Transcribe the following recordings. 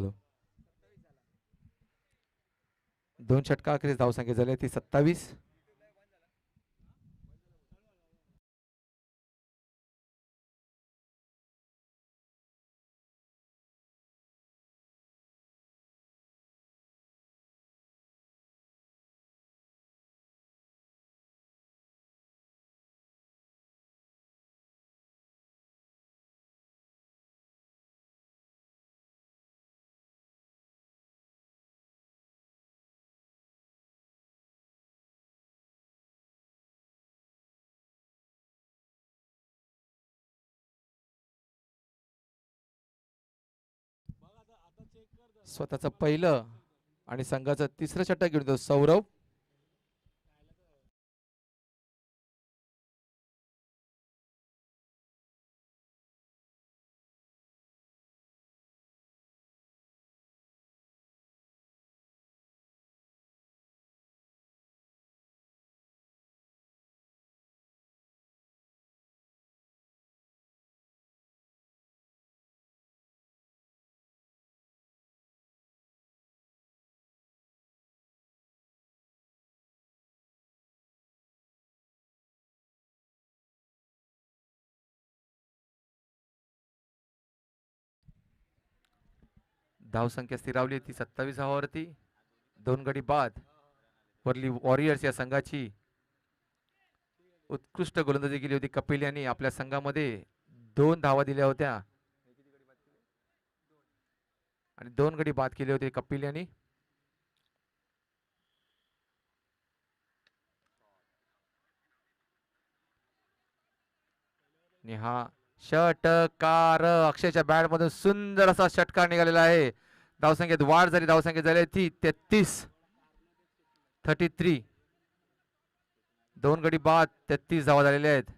Follow. 2 षटका अखेरीस धावसंख्या झाली ती 27. स्वतःचं पहिलं आणि संघाचं तिसरं षटक घेऊन येतो सौरव. धावसंख्या स्थिरावली ती 27 धावावरती. 2 गडी बाद. वर्ली वॉरियर्स या संघाची उत्कृष्ट गोलंदाजी केली होती. कपिल यांनी आपल्या संघामध्ये 2 धावा दिल्या होत्या आणि 2 गडी बाद केले होते कपिल यांनी. हा षटकार अक्षयच्या बॅट मधून सुंदर असा षटकार निघालेला आहे. धावसंख्येत वाढ झाली. धावसंख्या झाली ती 33. 2 गडी बाद 33 धावा झालेल्या आहेत.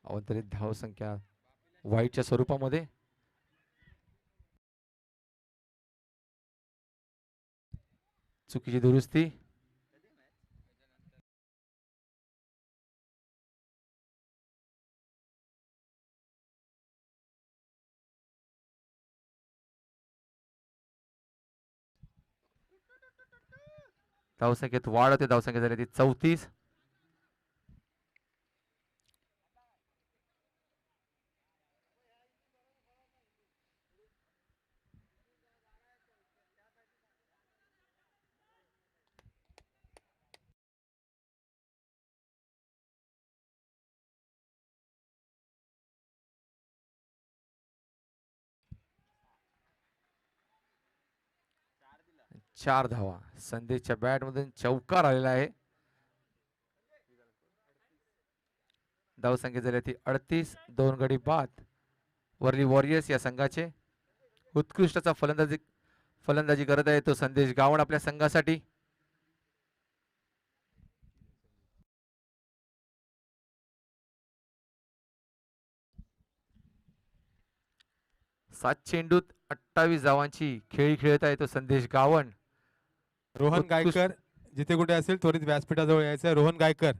अवतरित धावसंख्या वाईटच्या स्वरूपामध्ये. चुकीची दुरुस्ती. धावसंख्येत वाढ होते. धावसंख्या झाली ती 34. चार धावा. संदेशच्या बॅट मधून चौकार आलेला आहे. धावसंख्या झाली ती 38. 2 गडी बाद. वर्ली वॉरियर्स या संघाचे उत्कृष्ट असा फलंदाजी करत आहे तो संदेश गावण आपल्या संघासाठी. सात चेंडूत 28 धावांची खेळी खेळत आहे तो संदेश गावण. रोहन गायकर जिथे कुठे असेल त्वरित व्यासपीठाजवळ यायचं. रोहन गायकर.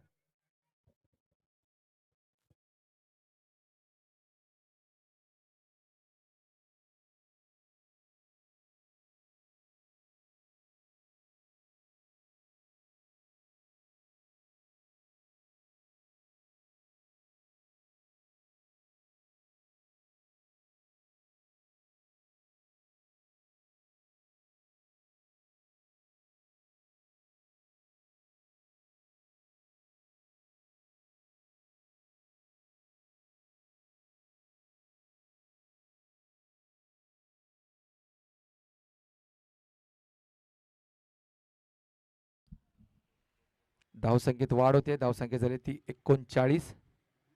धावसंख्येत वाढ होते. धावसंख्या झाली ती 39.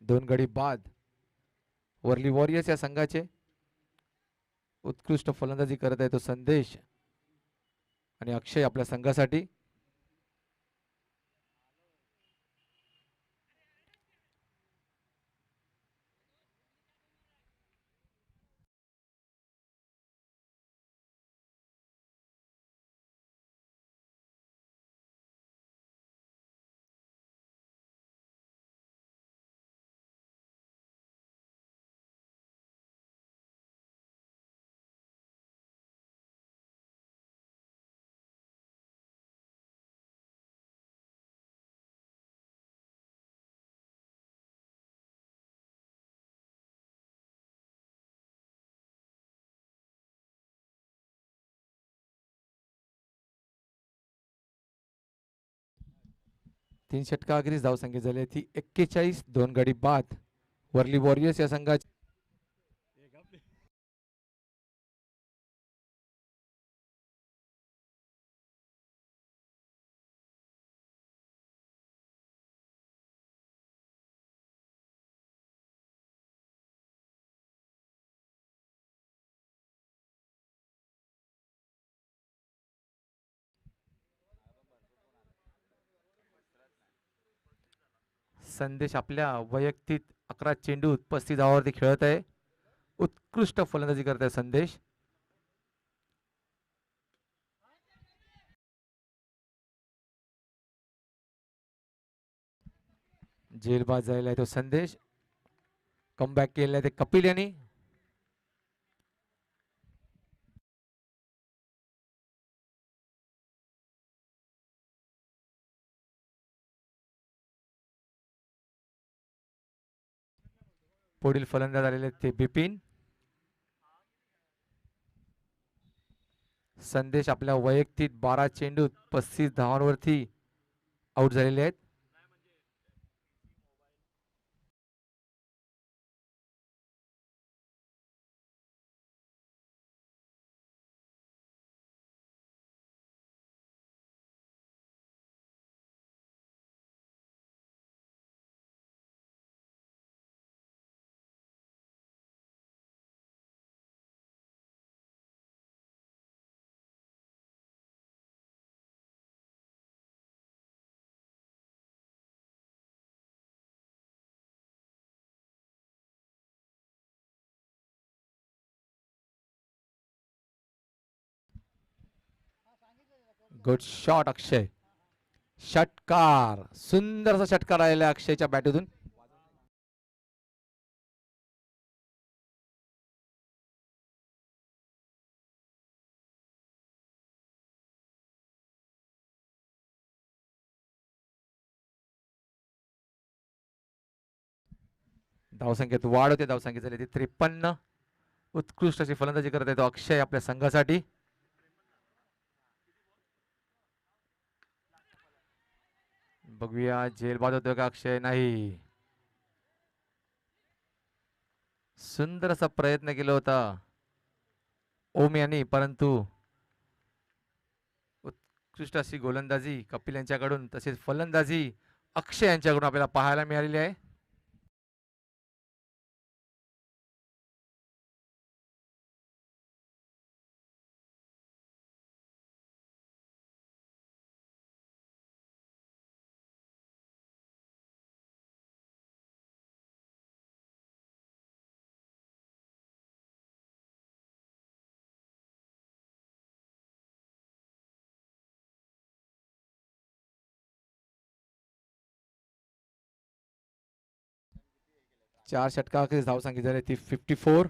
2 गडी बाद. वर्ली वॉरियर्स या संघाचे उत्कृष्ट फलंदाजी करत आहे तो संदेश आणि अक्षय आपल्या संघासाठी. 3 षटकाखेरीस धावसंख्या झाली ती 41. 2 गडी बाद. वर्ली वॉरियर्स या संघाची संदेश आपल्या वैयक्तिक 11 चेंडूत 35 धावावरती खेळत आहे. उत्कृष्ट फलंदाजी करत आहे संदेश. जेलबाद जायला आहे तो संदेश. कमबॅक केलेला आहे ते कपिल यांनी. पुढील फलंदाज आलेले आहेत ते बिपिन. संदेश आपल्या वैयक्तिक 12 चेंडूत 35 धावांवरती आउट झालेले आहेत. गुड शॉट अक्षय. षटकार. सुंदरसा षटकार आलेला आहे अक्षयच्या बॅटमधून. धावसंख्येत वाढ होते. धावसंख्या झाली ती 53. उत्कृष्ट अशी फलंदाजी करत आहे तो अक्षय आपल्या संघासाठी. बघूया जेलबाद होतोय का अक्षय. नाही. सुंदर असा प्रयत्न केला होता ओम यांनी, परंतु उत्कृष्ट अशी गोलंदाजी कपिल यांच्याकडून तसेच फलंदाजी अक्षय यांच्याकडून आपल्याला पाहायला मिळालेली आहे. चार षटकाखेरीस धावसंख्या झाली ती 54.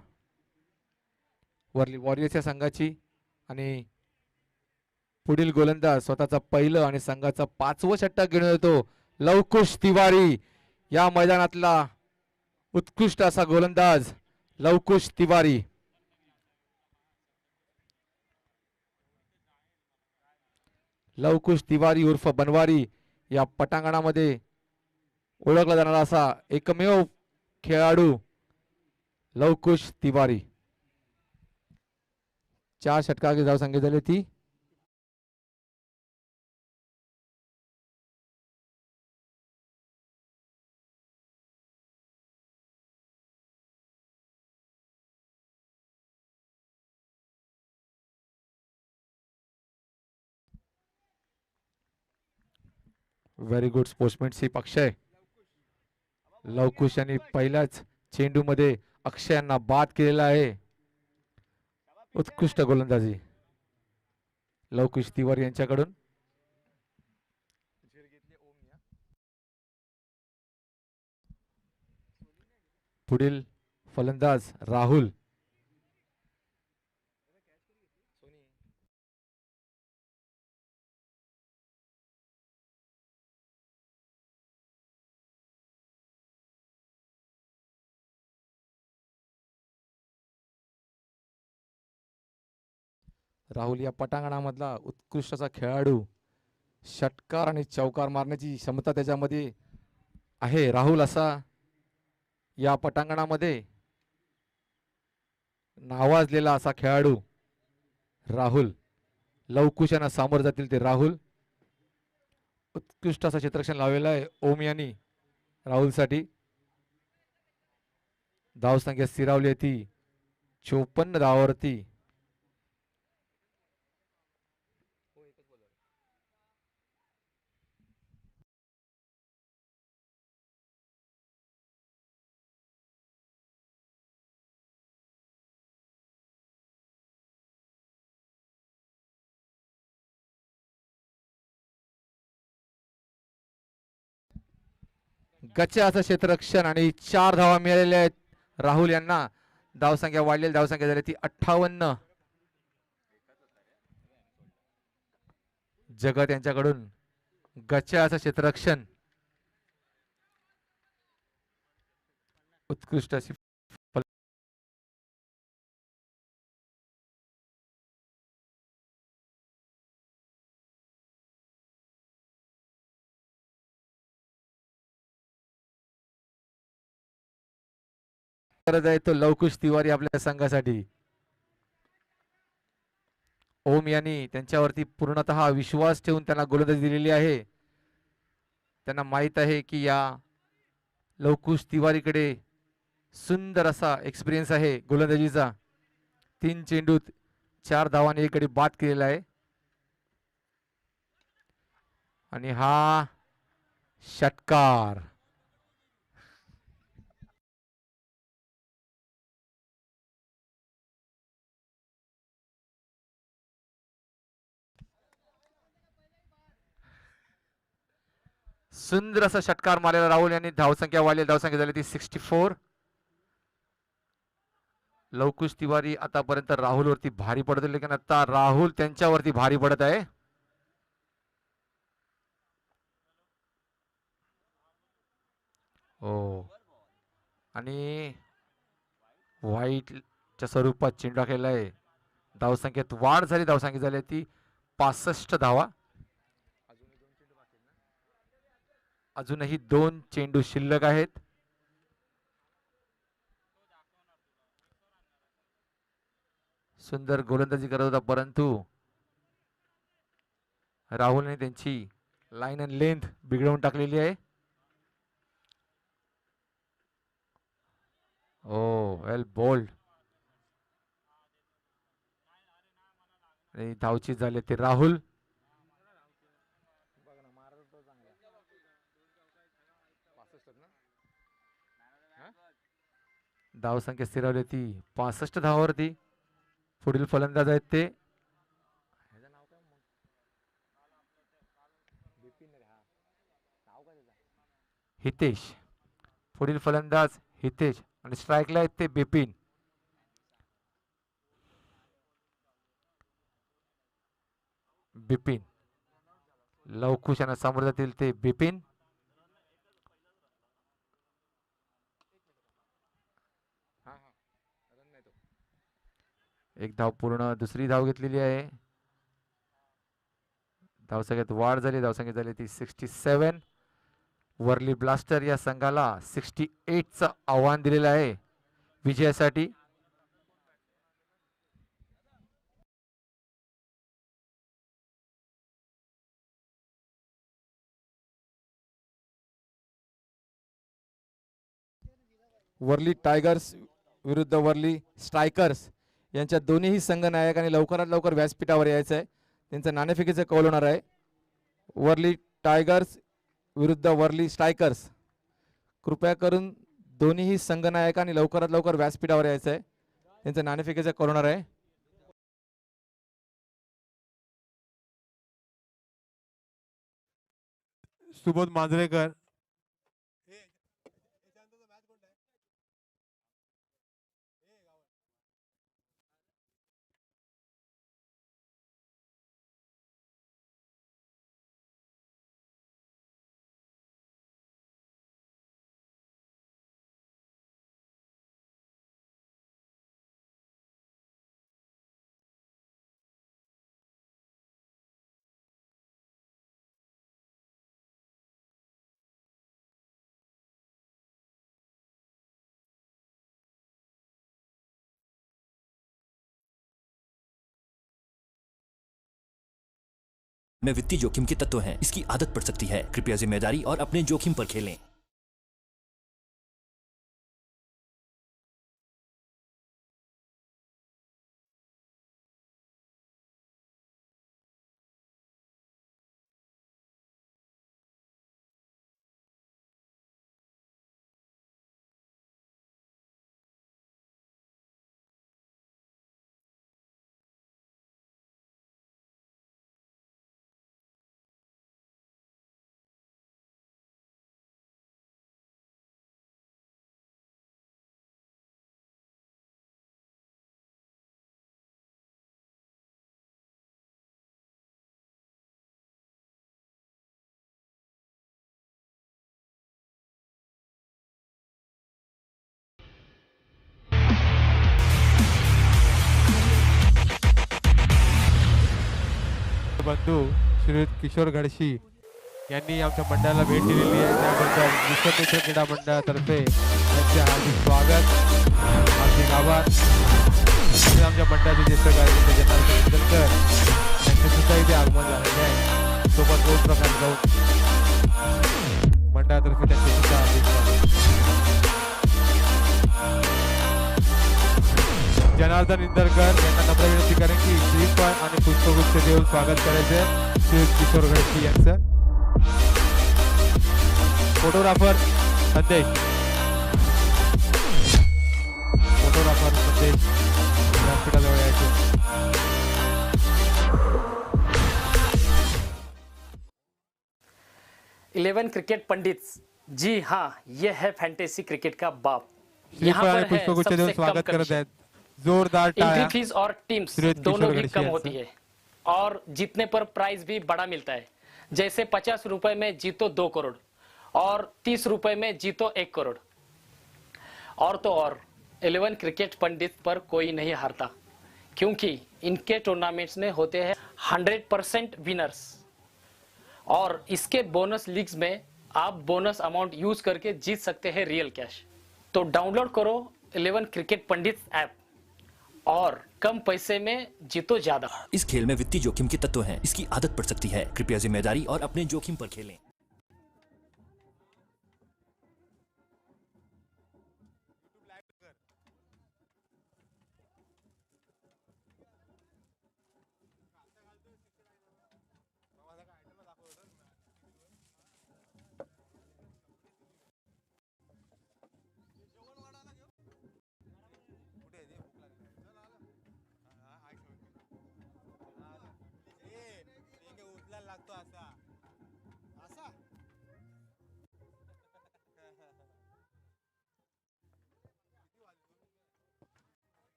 वर्ली वॉरियर्स या संघाची. आणि पुढील गोलंदाज स्वतःचा पहिलं आणि संघाचा 5वं षटक घेऊन येतो लवकुश तिवारी. या मैदानातला उत्कृष्ट असा गोलंदाज लवकुश तिवारी. लवकुश तिवारी उर्फ बनवारी या पटांगणामध्ये ओळखला जाणारा असा एकमेव खेळाडू लवकुश तिवारी. 4 षटकाखेरीस धावसंख्या झाली ती व्हेरी गुड स्पोर्ट्समॅनशिप अक्षय. लवकुश यांनी पहिल्याच चेंडूमध्ये अक्षय यांना बाद केलेला आहे. उत्कृष्ट गोलंदाजी लवकुश तिवारी यांच्याकडून. पुढील फलंदाज राहुल. राहुल या पटांगणामधला उत्कृष्ट असा खेळाडू षटकार आणि चौकार मारण्याची क्षमता त्याच्यामध्ये आहे. राहुल असा या पटांगणामध्ये नावाजलेला असा खेळाडू राहुल. लवकुशानं सामोर जातील ते राहुल. उत्कृष्ट असं क्षेत्ररक्षण लावलेलं आहे ओम यांनी राहुलसाठी. धावसंख्या स्थिरावली आहे ती 54 धावावरती. गच्चा असं क्षेत्ररक्षण आणि 4 धावा मिळालेल्या आहेत राहुल यांना. धावसंख्या वाढलेली, धावसंख्या झाली ती 58. जगत यांच्याकडून गच्चा असं क्षेत्ररक्षण. उत्कृष्ट अशी गरज आहे तो लवकुश तिवारी आपल्या संघासाठी. ओम यांनी त्यांच्यावरती पूर्णतः विश्वास ठेवून त्यांना गोलंदाजी दिलेली आहे. त्यांना माहित आहे की या लवकुश तिवारीकडे सुंदर असा एक्सपिरियन्स आहे गोलंदाजीचा. 3 चेंडूत 4 धावांनी एक गडी बाद केलेला आहे. आणि हा षटकार. सुंदर असा षटकार मारलेला राहुल यांनी. धावसंख्या वाढली, धावसंख्या झाली ती 64. लवकुश तिवारी आतापर्यंत राहुलवरती भारी पडत होते, लेकिन आता राहुल त्यांच्यावरती भारी पडत आहे. हो, आणि व्हाईटच्या स्वरूपात चेंडू टाकलेला आहे. धावसंख्येत वाढ झाली, धावसंख्या झाली ती 65 धावा. अजूनही 2 चेंडू शिल्लक आहेत. सुंदर गोलंदाजी करत होता, परंतु राहुलने त्यांची लाईन अँड लेंथ बिघडवून टाकलेली आहे. ओ वेल बोल्ड. आणि धावची झाले ते राहुल. धावसंख्या स्थिरावली ती 65 धावावरती. पुढील फलंदाज आहेत ते हितेश. पुढील फलंदाज हितेश आणि स्ट्राईकला आहेत ते बिपिन. बिपिन लवकुशानं सामोर जातील ते बिपिन. एक धाव पूर्ण, दुसरी धाव घेतलेली आहे. धावसंख्येत वाढ झाली, धावसंख्या झाली ती 67. वर्ली ब्लास्टर या संघाला 68चं आव्हान दिलेलं आहे विजयासाठी. वर्ली टायगर्स विरुद्ध वर्ली स्ट्रायकर्स यांच्या दोन्हीही संघ नायकांनी लवकरात लवकर व्यासपीठावर यायचं आहे. त्यांचं नाणेफेकीचं कौल होणार आहे. वर्ली टायगर्स विरुद्ध वर्ली स्ट्रायकर्स. कृपया करून दोन्हीही संघ नायकांनी लवकरात लवकर व्यासपीठावर यायचं आहे. त्यांचं नाणेफेकीचं कौल होणार आहे. सुबोध मांजरेकर में वित्तीय जोखिम के तत्व हैं। इसकी आदत पड़ सकती है। कृपया जिम्मेदारी और अपने जोखिम पर खेलें। बंधू श्री किशोर गडशी यांनी आमच्या मंडळाला भेट दिलेली आहे, त्याबद्दल विश्वमित्र क्रीडा मंडळातर्फे त्यांचे हार्दिक स्वागत, हार्दिक आभार. तसेच आमच्या मंडळाचे ज्येष्ठ कार्यकर्ते जनार्दन इंदलकर यांचे सुद्धा इथे आगमन झालेले आहे. सोबत दोन प्रकार जाऊन मंडळातर्फे त्यांचे सुद्धा हार्दिक स्वागत. जनार्दन इंदरकर यांना नम्र विनंती करेन की श्रीफळ आणि पुष्पगुच्छ देऊन स्वागत करायचे श्री किशोर गडशी यांचं. फोटोग्राफर संदेश व्यासपीठाजवळ यायचे. इलेवन क्रिकेट पंडित, जी हाँ, ये है फैंटेसी क्रिकेट का बाप. श्रीफळ आणि पुष्पगुच्छ देऊन स्वागत करत आहेत. जोरदार एंट्री टाळ्या. फीस और टीम्स श्री दोनों किशोर भी गणेश कम यांचं. होती है और जीतने पर प्राइज भी बड़ा मिलता है. जैसे 50 रुपए में जीतो 2 करोड़ और 30 रुपए में जीतो 1 करोड़. और तो और 11 क्रिकेट पंडित पर कोई नहीं हारता, क्योंकि इनके टूर्नामेंट्स में होते हैं 100% विनर्स. और इसके बोनस लीग्स में आप बोनस अमाउंट यूज करके जीत सकते हैं रियल कैश. तो डाउनलोड करो 11 क्रिकेट पंडित ऐप और कम पैसे में जीतो ज्यादा. इस खेल में वित्तीय जोखिम के तत्व हैं। इसकी आदत पड़ सकती है। कृपया जिम्मेदारी और अपने जोखिम पर खेलें।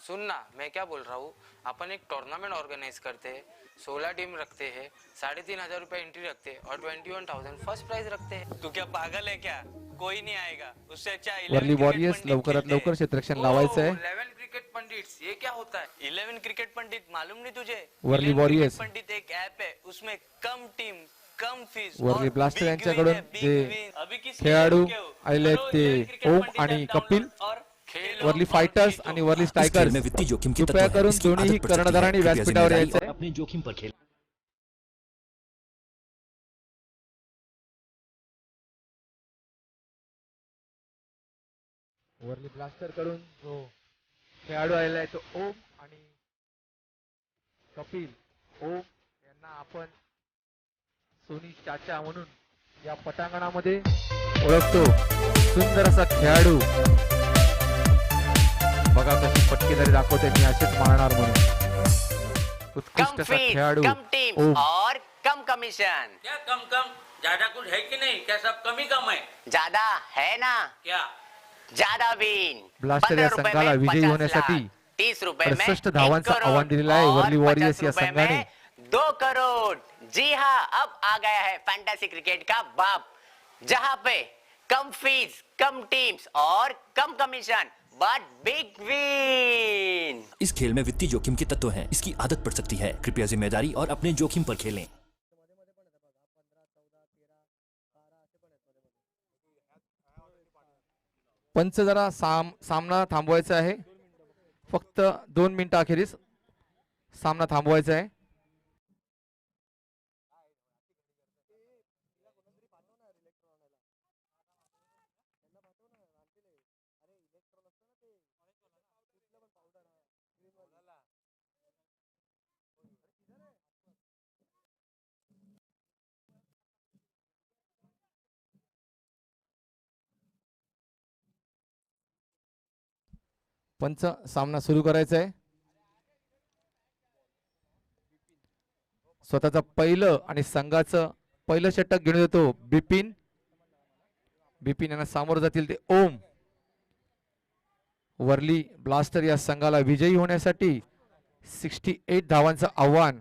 सुनना, मैं क्या बोल रहा हूँ, अपन एक टूर्नामेंट ऑर्गेनाइज करते हैं, 16 टीम रखते हैं, 3,500 रुपए एंट्री रखते हैं और 21,000 फर्स्ट प्राइज रखते हैं. तू क्या पागल है क्या? कोई नहीं आएगा. उससे अच्छा वर्ली वॉरियर्स लवकरात लवकर क्षेत्ररक्षण लावायचं आहे. 11 क्रिकेट पंडिट्स, ये क्या होता है? 11 क्रिकेट पंडित मालूम नहीं तुझे? वर्ली 11 वॉरियर्स. क्रिकेट पंडित एक ऐप है, उसमें कम टीम, कम फीस वर्ली और ब्लास्टर big यांच्याकडून win है, big जे win. अभी किस खेळाडू लिए रुके हो? आले करो ते 11 क्रिकेट ओम पंडित आणि ऐप कपिल, डाउनलोड और खेलो वर्ली और फायटर्स जीतो. आणि वर्ली इस खेल स्ट्रायकर्स में वित्तीय जोखिम के तत्व कृपया हैं। करून इसकी दोन्ही आदत पड़ सकती है। कर्णधारांनी कृपया व्यासपीठावर जिम्मेदारी यायचं और आहे. अपने जोखिम पर खेलें। वर्ली ब्लास्टर कडून जो खेळाडू आलेला आहे तो ओम आणि कपिल. ओम यांना आपण सोनी चाचा म्हणून या पटांगणामध्ये ओळखतो. सुंदर असा खेळाडू, बघा कशी पटकेदारी दाखवते, मी असेच मारणार म्हणून. उत्कृष्ट कम असा फीस, खेळाडू कम टीम ओम. और कम कमीशन. क्या कम कम? ज्यादा कुछ है कि नहीं? क्या सब कम ही कम है? ज्यादा है ना? क्या? ज्यादा विन. ब्लास्टर या 15 रुपए संघाला में विजयी 50 होण्यासाठी लाख, 30 रुपए में 68 1 धावांचं करोड़ आव्हान दिलेलं आहे और वर्ली वॉरियर्स 50 या रुपए संघाने. में 2 करोड़. जी हाँ, अब आ गया है फैंटेसी क्रिकेट का बाप, जहाँ पे कम फीस, कम टीम्स और कम कमीशन, बट बिग विन. इस खेल में वित्तीय जोखिम के तत्व हैं। इसकी आदत पड़ सकती है। कृपया जिम्मेदारी और अपने जोखिम पर खेलें। पंच जरा सामना थांबवायचा आहे. फक्त 2 मिनिटं अखेरीस सामना थांबवायचा आहे. पंच सामना सुरू करायचा आहे. स्वतःचं पहिलं आणि संघाचं पहिलं षटक घेऊन येतो बिपिन. बिपिन यांना सामोरं जातील ते ओम. वर्ली ब्लास्टर या संघाला विजयी होण्यासाठी 68 धावांचं आव्हान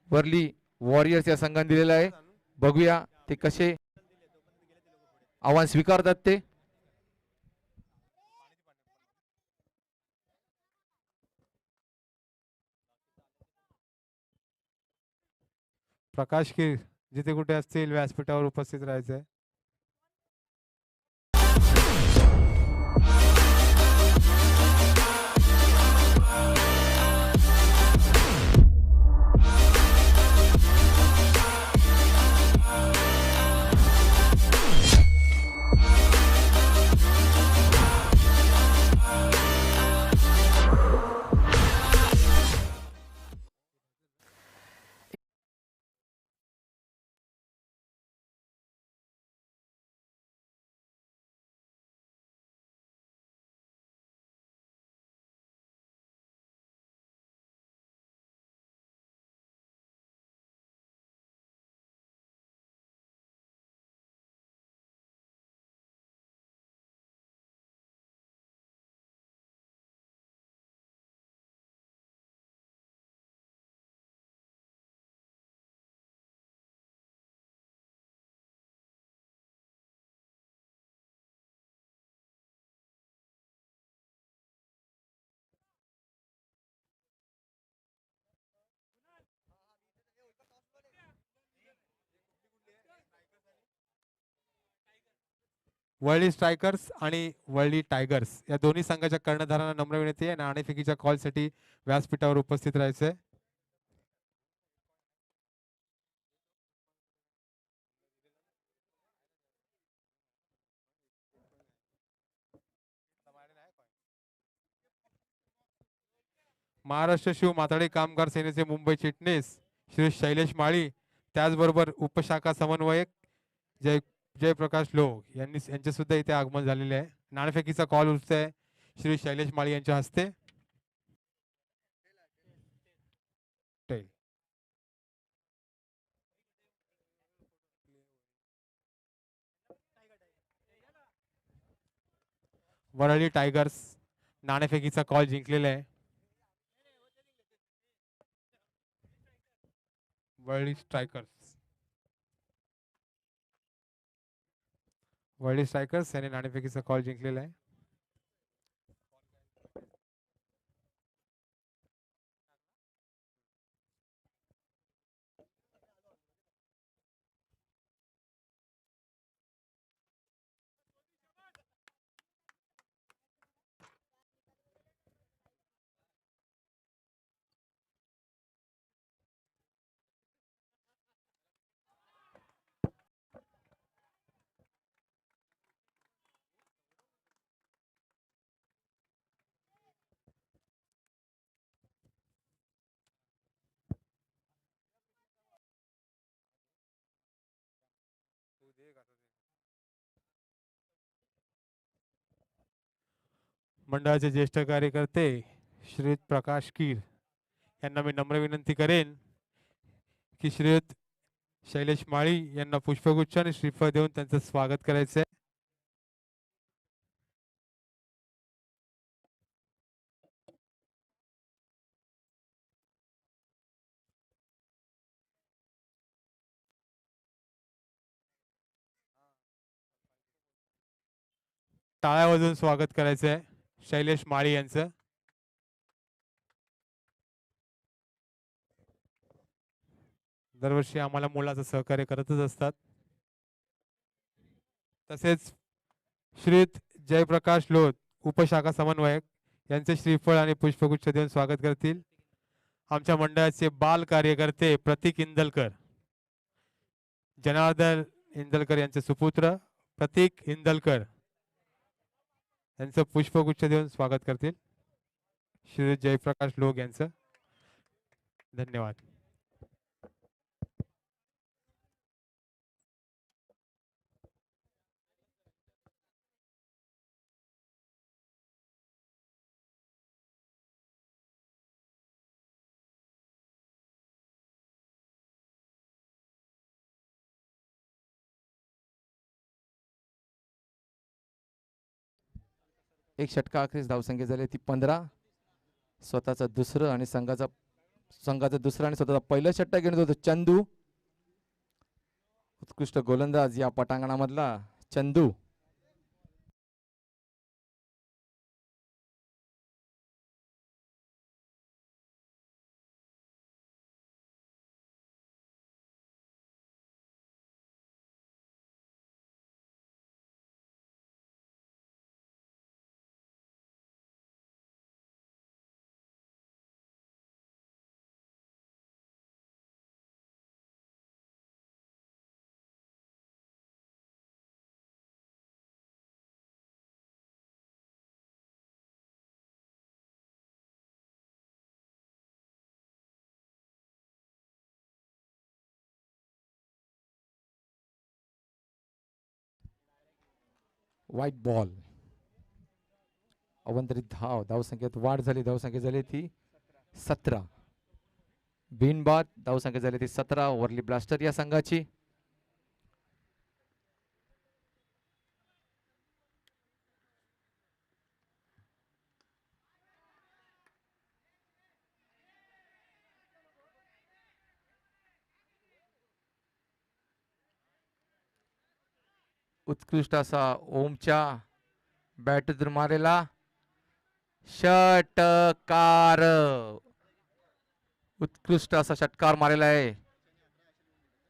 वर्ली वॉरियर्स या संघाने दिलेलं आहे. बघूया ते कसे आव्हान स्वीकारतात ते. प्रकाश की जिथे कुठे असतील व्यासपीठावर उपस्थित राहायचंय. वर्ली स्ट्रायकर्स आणि वर्ली टायगर्स या दोन्ही संघाच्या कर्णधारांना नम्र विनंती आहे नाणेफेकीच्या कॉलसाठी व्यासपीठावर उपस्थित राहायचंय. महाराष्ट्र शिव माथाडी कामगार सेनेचे मुंबई चिटणीस श्री शैलेश माळी, त्याचबरोबर उपशाखा समन्वयक जयप्रकाश लोक यांचे सुद्धा इथे आगमन झालेले आहे. नाणेफेकीचा कॉल उठतोय श्री शैलेश माळी यांच्या हस्ते. वरळी टायगर्स नाणेफेकीचा कॉल जिंकलेला आहे. वर्ली स्ट्रायकर्स याने नाणेफेकीचा कॉल जिंकलेला आहे. मंडळाचे ज्येष्ठ कार्यकर्ते श्रीयुत प्रकाश कीर यांना मी नम्र विनंती करेन की श्रीयुत शैलेश माळी यांना पुष्पगुच्छ आणि श्रीफळ देऊन त्यांचं स्वागत करायचं आहे. टाळ्या वाजवून स्वागत करायचं आहे शैलेश माळी यांचं. दरवर्षी आम्हाला मुलाचं सहकार्य करतच असतात. तसेच श्रीयुत जयप्रकाश लोध उपशाखा समन्वयक यांचे श्रीफळ आणि पुष्पगुच्छ देऊन स्वागत करतील आमच्या मंडळाचे बाल कार्यकर्ते प्रतीक इंदलकर, जनार्दन इंदलकर यांचे सुपुत्र प्रतीक इंदलकर यांचं पुष्पगुच्छ देऊन स्वागत करतील श्री जयप्रकाश लोक यांचं. धन्यवाद. एक षटका अखेरीस धावसंख्या झाली ती 15. स्वतःचं दुसरं आणि संघाचं दुसरं आणि स्वतःचा पहिलं षटक घेऊन होतो चंदू. उत्कृष्ट गोलंदाज या पटांगणामधला चंदू. White ball. अवंतरित धावसंख्येत वाढ झाली. धावसंख्या झाली ती 17. बिनबाद धावसंख्या झाली ती 17. वर्ली ब्लास्टर या संघाची. उत्कृष्ट असा ओमच्या बॅटून मारेला षटकार. उत्कृष्ट असा षटकार मारेला आहे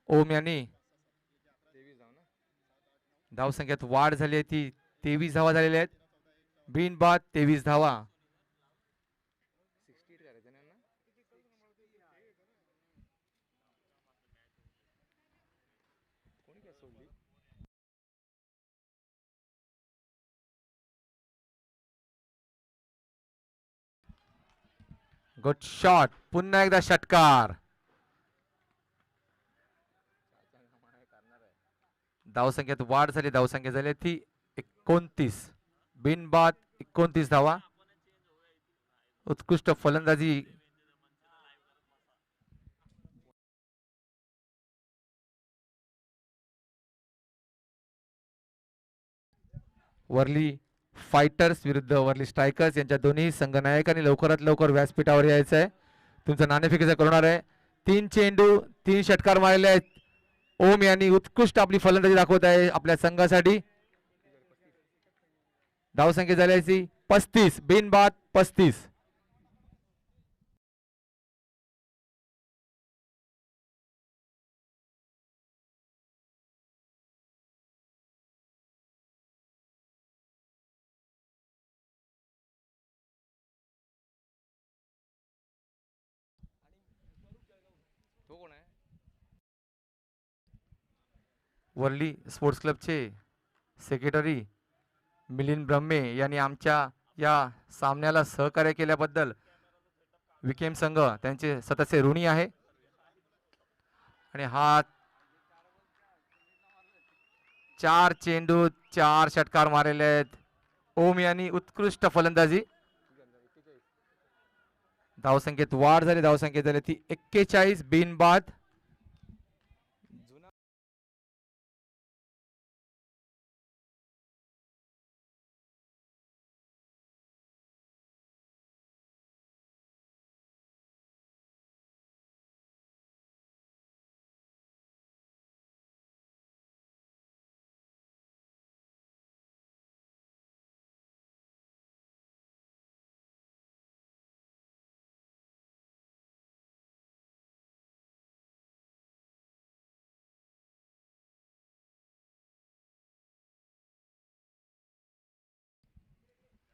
ओम यांनी. धावसंख्येत वाढ झाली आहे ती 23 धावा झालेल्या आहेत. बिनबाद 23 धावा. Good shot. पुन्हा एकदा षटकार. धावसंख्येत वाढ झाली. धावसंख्या झाली ती 29. बिनबाद 29 धावा. उत्कृष्ट फलंदाजी वर्ली फायटर्स विरुद्ध वर्ली स्ट्रायकर्स यांच्या दोन्ही संघनायकांनी लवकरात लवकर व्यासपीठावर यायचं आहे. तुमचं नाणेफेकीचा करणार आहे. 3 चेंडू 3 षटकार मारले आहेत. ओम यांनी उत्कृष्ट आपली फलंदाजी दाखवत आहे आपल्या संघासाठी. धावसंख्या झाल्याची 35. बिनबाद 35. वर्ली स्पोर्ट्स क्लबचे सेक्रेटरी मिलिंद ब्रह्मे यांनी आमच्या या सामन्याला सहकार्य केल्याबद्दल विकेम संघ त्यांचे सततचे ऋणी आहे. आणि हा 4 चेंडू 4 षटकार मारलेले आहेत. ओम यांनी उत्कृष्ट फलंदाजी. धावसंख्येत वाढ झाली. धावसंख्येत झाली ती 41. बिनबाद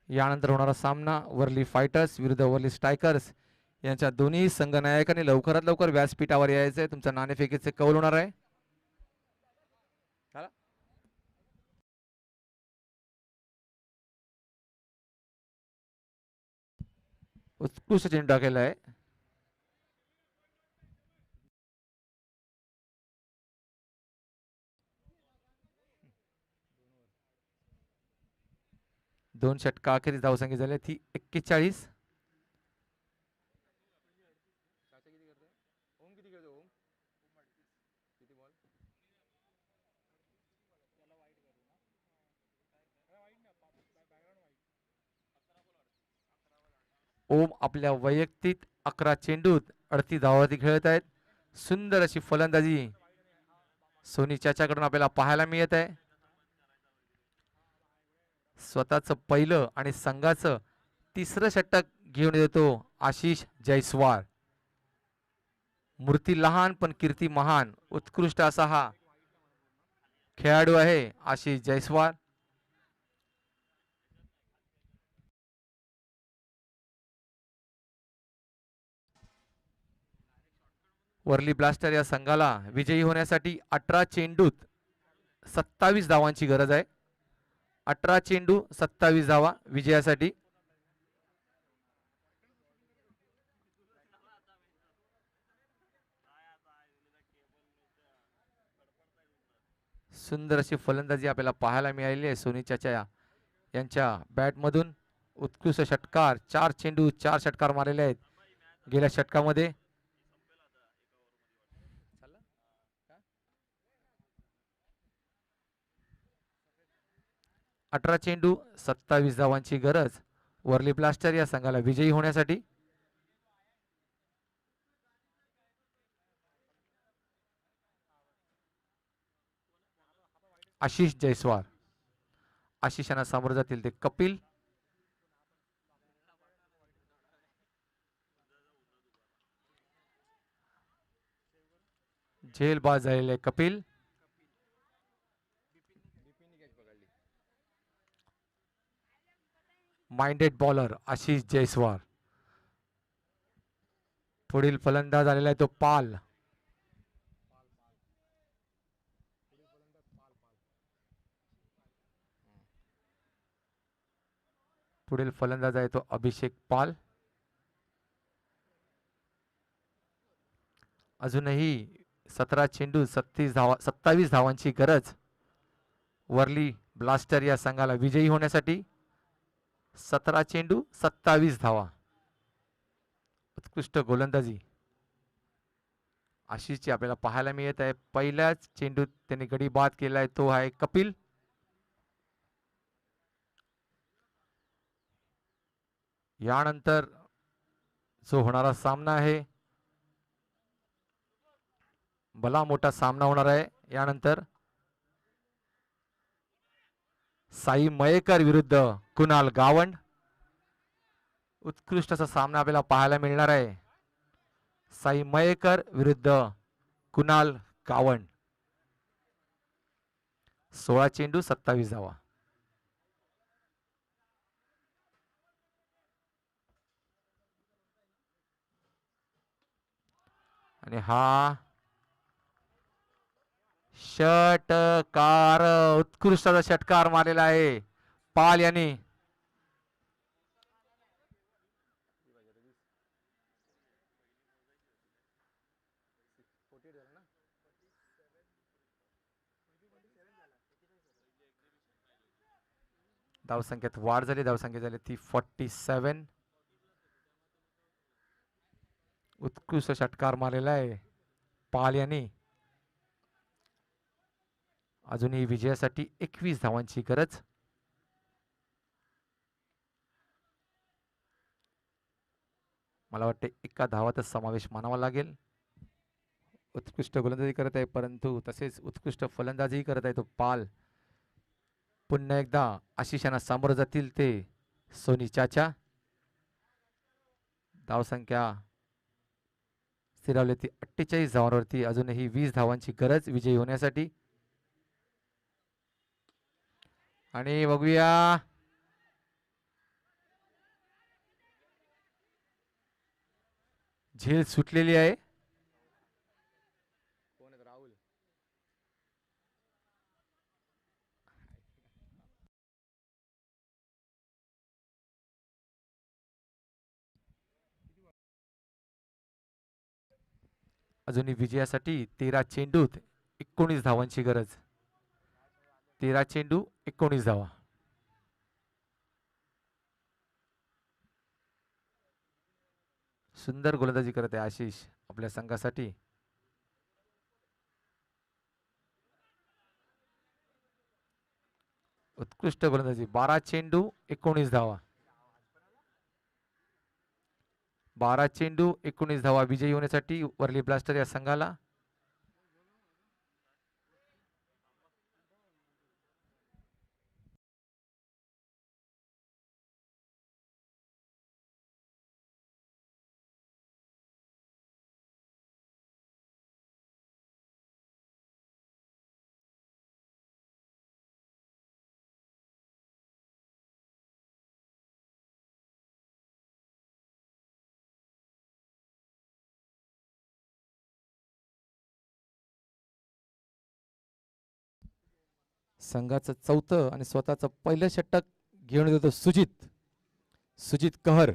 यानंतर होणारा सामना वर्ली फायटर्स विरुद्ध वर्ली स्ट्रायकर्स यांच्या दोन्ही संघनायकांनी लवकरात लवकर व्यासपीठावर यायचे आहे. तुमच्या नाणेफेकीचे कौल होणार आहे. उत्कृष्ट चेंडू टाकलेला आहे. दोन षटका अखेरीस धावसंख्या झाली ती 41. ओम आपल्या वैयक्तिक 11 चेंडूत 38 धावावरती खेळत आहेत. सुंदर अशी फलंदाजी सोनी चाच्याकडून आपल्याला पाहायला मिळत आहे. स्वतःचं पहिलं आणि संघाचं तिसरं षटक घेऊन येतो आशिष जयस्वाल. मूर्ती लहान पण कीर्ती महान, उत्कृष्ट असा हा खेळाडू आहे आशिष जयस्वाल. वर्ली ब्लास्टर या संघाला विजयी होण्यासाठी 18 चेंडूत 27 धावांची गरज आहे. 18 चेंडू 27 धावा विजयासाठी. सुंदर अशी फलंदाजी आपल्याला पाहायला मिळालेली आहे सोनी चाचा यांच्या बॅटमधून. उत्कृष्ट षटकार, 4 चेंडू 4 षटकार मारलेले आहेत गेल्या षटकामध्ये. 18 चेंडू 27 धावांची गरज वर्ली ब्लास्टर या संघाला विजयी होण्यासाठी. आशिष जयस्वाल. आशिषांना सामोरं जातील ते कपिल. झेलबाज झालेले कपिल. Minded bowler Ashish Jaiswal. पुढील फलंदाज आलेला आहे तो पाल. पुढील फलंदाज आहे तो अभिषेक पाल. अजूनही 17 चेंडू 27 धावांची गरज वर्ली ब्लास्टर या संघाला विजयी होण्यासाठी. 17 चेंडू 27 धावा. उत्कृष्ट गोलंदाजी आशिषची आपल्याला पाहायला मिळत आहे. पहिल्याच चेंडूत त्यांनी गडी बाद केला आहे तो आहे कपिल. यानंतर जो होणारा सामना आहे, भला मोठा सामना होणार आहे यानंतर. साई मयेकर विरुद्ध कुणाल गावंड. उत्कृष्ट असा सामना आपल्याला पाहायला मिळणार आहे. साई मयेकर विरुद्ध कुणाल गावंड. 16 चेंडू 27 धावा. आणि हा षटकार, उत्कृष्ट असा षटकार मारलेला आहे पाल यांनी. धावसंख्येत वाढ झाली. धावसंख्या झाली ती 47. उत्कृष्ट षटकार मारलेला आहे पाल यांनी. अजूनही विजयासाठी 21 धावांची गरज. मला वाटते एका धावातच समावेश मानावा लागेल. उत्कृष्ट गोलंदाजी करत आहे परंतु तसेच उत्कृष्ट फलंदाजी करत आहे तो पाल. पुन्हा एकदा आशिषांना सामोरं जातील ते सोनी चाचा. धावसंख्या स्थिरावली ती 48 धावांवरती. अजूनही 20 धावांची गरज विजयी होण्यासाठी. आणि बघूया झेल सुटलेली आहे. अजूनही विजयासाठी 13 चेंडूत 19 धावांची गरज. 13 चेंडू 19 धावा. सुंदर गोलंदाजी करत आहे आशिष आपल्या संघासाठी. उत्कृष्ट गोलंदाजी. 12 चेंडू 19 धावा. 12 चेंडू 19 धावा विजयी होण्यासाठी वर्ली ब्लास्टर या संघाला. संघाचं चौथं आणि स्वतःचं पहिलं षटक घेऊन येतो सुजित कहर.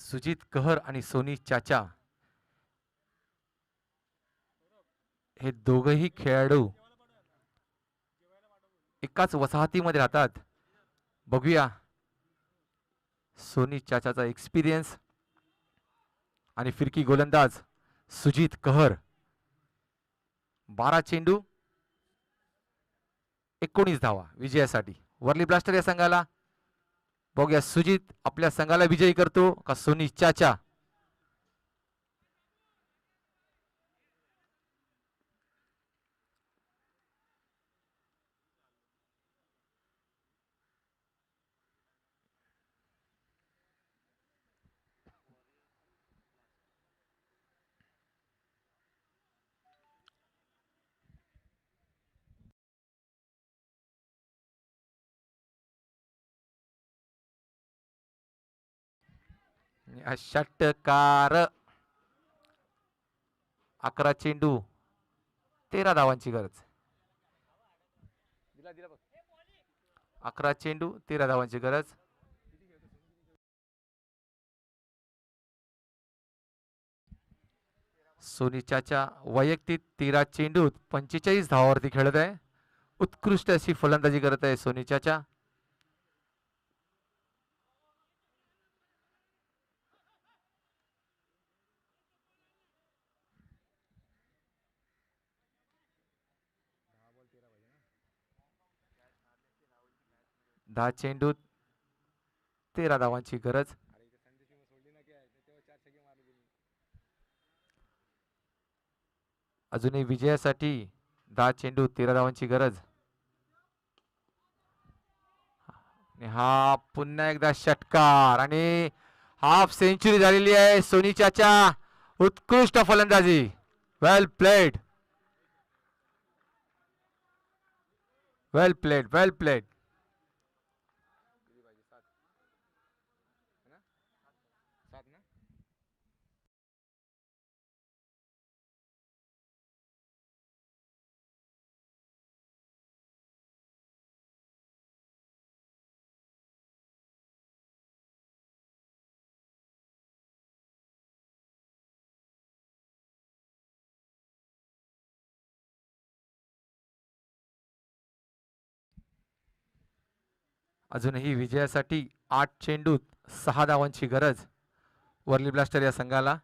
सुजित कहर आणि सोनी चाचा हे दोघही खेळाडू एकाच वसाहतीमध्ये राहतात. बघूया सोनी चाचाचा एक्सपिरियन्स आणि फिरकी गोलंदाज सुजित कहर. 12 चेंडू 19 धावा विजयासाठी वर्ली ब्लास्टर या संघाला. बघूया सुजित आपल्या संघाला विजयी करतो का सोनी चाचा. षटकार. 11 चेंडू 13 धावांची गरज. 11 चेंडू 13 धावांची गरज. सोनी चाचा वैयक्तिक 13 चेंडूत 45 धावावरती खेळत आहे. उत्कृष्ट अशी फलंदाजी करत आहे सोनी चाचा. दहा चेंडूत 13 धावांची गरज. अजूनही विजयासाठी 10 चेंडू 13 धावांची गरज. हा पुन्हा एकदा षटकार आणि हाफ सेंचुरी झालेली आहे सोनी चाचा. उत्कृष्ट फलंदाजी. वेल प्लेड. वेल प्लेड. वेल प्लेड. अजूनही विजयासाठी 8 चेंडूत 6 धावांची गरज वर्ली ब्लास्टर या संघाला.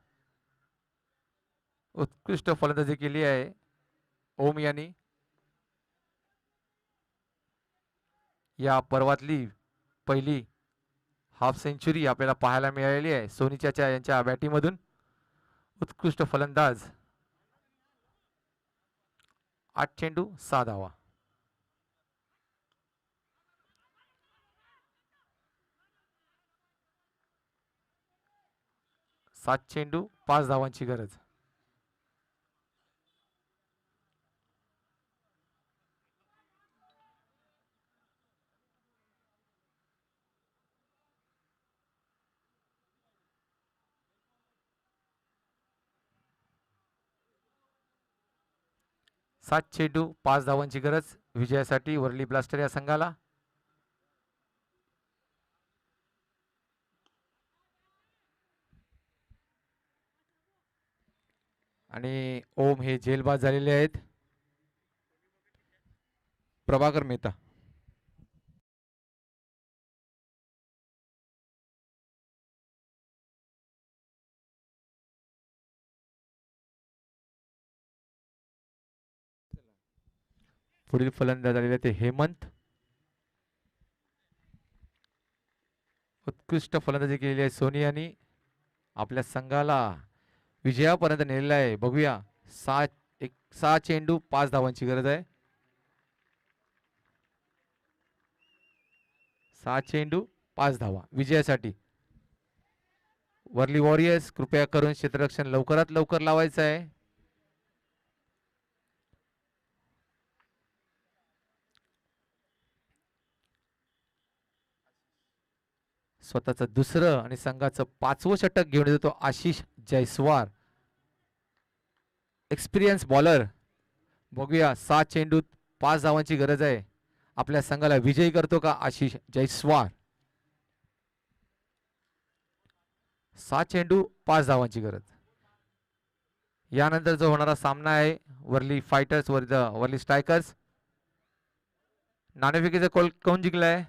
उत्कृष्ट फलंदाजी केली आहे ओम यांनी. या पर्वातली पहिली हाफ सेंचुरी आपल्याला पाहायला मिळालेली आहे सोनी चाचा यांच्या बॅटिंगमधून. उत्कृष्ट फलंदाज. 8 चेंडू 6 धावा. 7 चेंडू 5 धावांची गरज. 7 चेंडू 5 धावांची गरज विजयासाठी वर्ली ब्लास्टर या संघाला. आणि ओम हे जेलबाद झालेले आहेत. प्रभाकर मेहता. पुढील फलंदाज झालेले ते हेमंत. उत्कृष्ट फलंदाजी केलेली आहे सोनियानी. आपल्या संघाला विजयापर्यंत नेलेला आहे. बघूया 6 चेंडू 5 धावांची गरज आहे. 6 चेंडू 5 धावा विजयासाठी. वर्ली वॉरियर्स कृपया करून क्षेत्ररक्षण लवकरात लवकर लावायचं आहे. स्वतःचं दुसरं आणि संघाचं 5वं षटक घेऊन येतो आशिष जयस्वाल. Experience bowler. बघूया 6 चेंडूत 5 धावांची गरज आहे. आपल्या संघाला विजयी करतो का आशिष जयस्वाल. 6 चेंडू 5 धावांची गरज. यानंतर जो होणारा सामना आहे वर्ली फायटर्स वर्ली स्ट्रायकर्स. नाणेफेकीचा कोण जिंकलाय.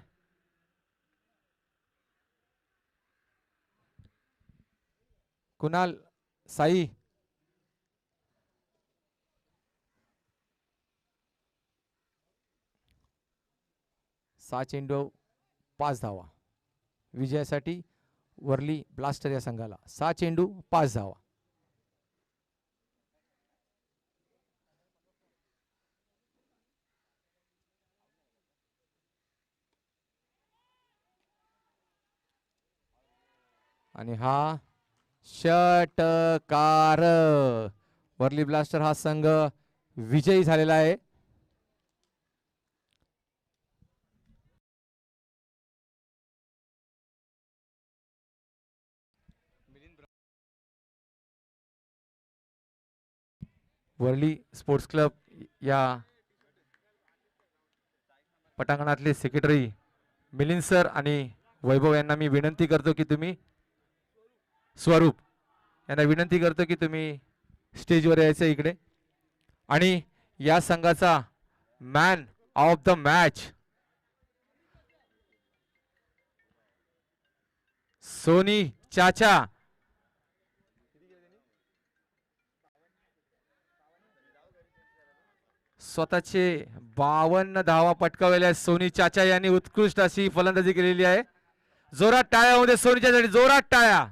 कुणाल साई. सहा चेंडू 5 धावा विजयासाठी वर्ली ब्लास्टर या संघाला. 6 चेंडू 5 धावा. आणि हा षटकार. वर्ली ब्लास्टर हा संघ विजयी झालेला आहे. वर्ली स्पोर्ट्स क्लब या पटांगणातले सेक्रेटरी मिलिंद सर आणि वैभव यांना मी विनंती करतो की तुम्ही स्वरूप यांना विनंती करतो की तुम्ही स्टेजवर यायचं इकडे. आणि या संघाचा man of the match Soni चाचा. स्वतःचे 52 धावा पटकावलेल्या सोनी चाचा यांनी उत्कृष्ट अशी फलंदाजी केलेली आहे. जोरात टाळ्या होऊ दे सोनी चाचासाठी, जोरात टाळ्या.